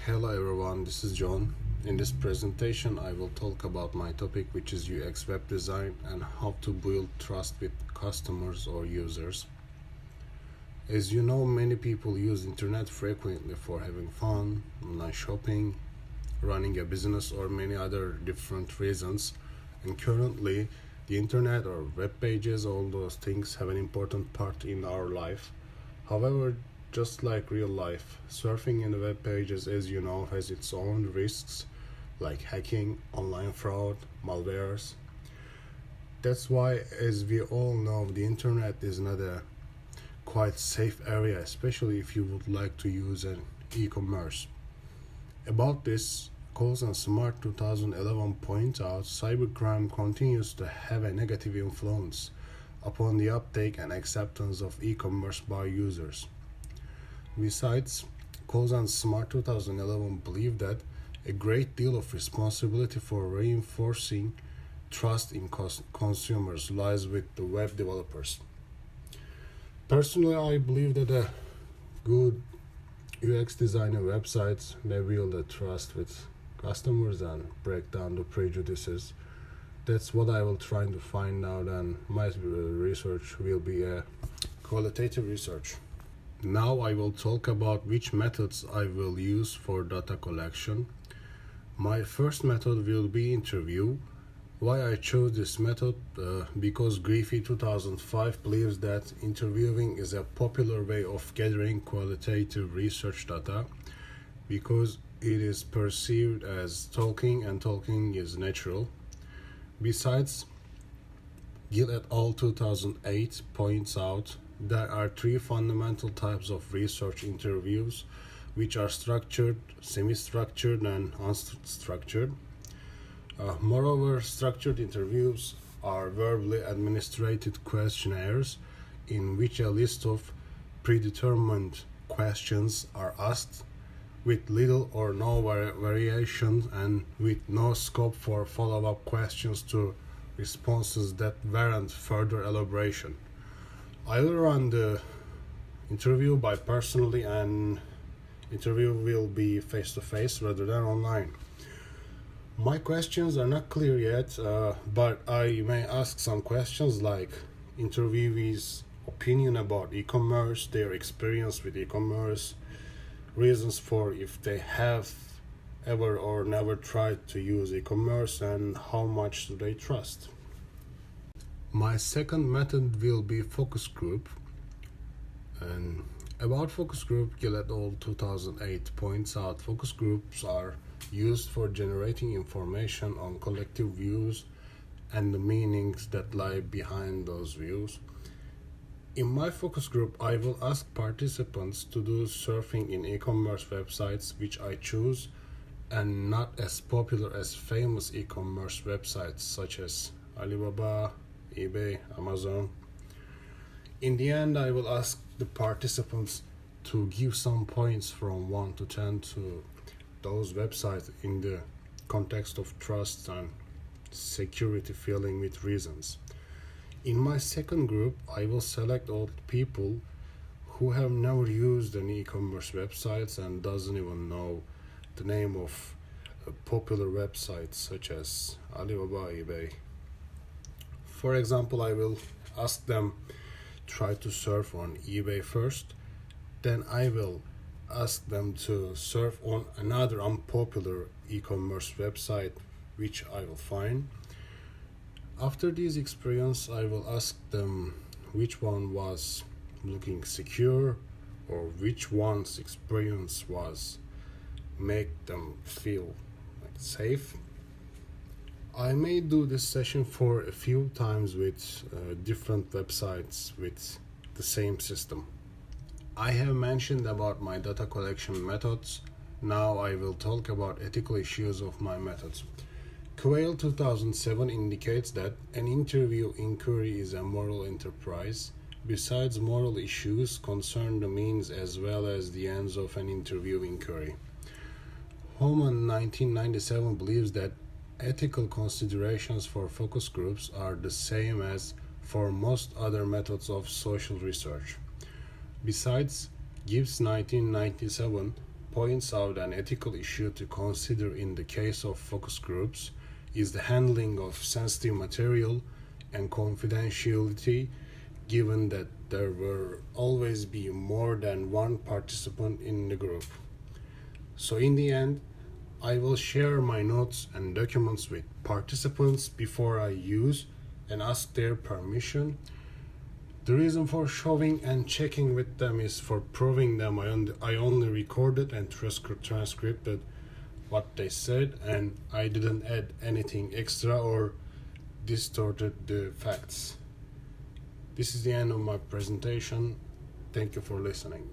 Hello everyone, this is John. In this presentation, I will talk about my topic, which is UX web design and how to build trust with customers or users. As you know, many people use internet frequently for having fun, online shopping, running a business, or many other different reasons. And currently, the internet or web pages, all those things have an important part in our life. However, just like real life, surfing in the web pages, as you know, has its own risks like hacking, online fraud, malwares. That's why, as we all know, the internet is not a quite safe area, especially if you would like to use an e-commerce. About this, Coles and Smart 2011 points out cybercrime continues to have a negative influence upon the uptake and acceptance of e-commerce by users. Besides, Coles and Smart 2011 believe that a great deal of responsibility for reinforcing trust in consumers lies with the web developers. Personally, I believe that a good UX designer websites may build a trust with customers and break down the prejudices. That's what I will try to find out, and my research will be a qualitative research. Now I will talk about which methods I will use for data collection. My first method will be interview. Why I chose this method? Because Griffey 2005 believes that interviewing is a popular way of gathering qualitative research data because it is perceived as talking and talking is natural. Besides, Gill et al. 2008 points out there are three fundamental types of research interviews, which are structured, semi-structured, and unstructured. Moreover, structured interviews are verbally administered questionnaires in which a list of predetermined questions are asked with little or no variation and with no scope for follow-up questions to responses that warrant further elaboration. I will run the interview by personally, and interview will be face-to-face rather than online. My questions are not clear yet, but I may ask some questions like interviewees' opinion about e-commerce, their experience with e-commerce, reasons for if they have ever or never tried to use e-commerce, and how much do they trust. My second method will be focus group. And about focus group, Gill et al. 2008 points out focus groups are used for generating information on collective views and the meanings that lie behind those views. In my focus group, I will ask participants to do surfing in e-commerce websites which I choose and not as popular as famous e-commerce websites such as Alibaba, eBay, Amazon. In the end, I will ask the participants to give some points from 1 to 10 to those websites in the context of trust and security feeling with reasons. In my second group, I will select all people who have never used any e-commerce websites and doesn't even know the name of popular websites such as Alibaba, eBay. For example, I will ask them try to surf on eBay first, then I will ask them to surf on another unpopular e-commerce website which I will find. After this experience, I will ask them which one was looking secure or which one's experience was make them feel safe. I may do this session for a few times with different websites with the same system. I have mentioned about my data collection methods. Now I will talk about ethical issues of my methods. Quayle 2007 indicates that an interview inquiry is a moral enterprise. Besides, moral issues concern the means as well as the ends of an interview inquiry. Homan 1997 believes that ethical considerations for focus groups are the same as for most other methods of social research. Besides, Gibbs 1997 points out an ethical issue to consider in the case of focus groups is the handling of sensitive material and confidentiality, given that there will always be more than one participant in the group. So in the end, I will share my notes and documents with participants before I use and ask their permission. The reason for showing and checking with them is for proving them I only recorded and transcribed what they said, and I didn't add anything extra or distorted the facts. This is the end of my presentation. Thank you for listening.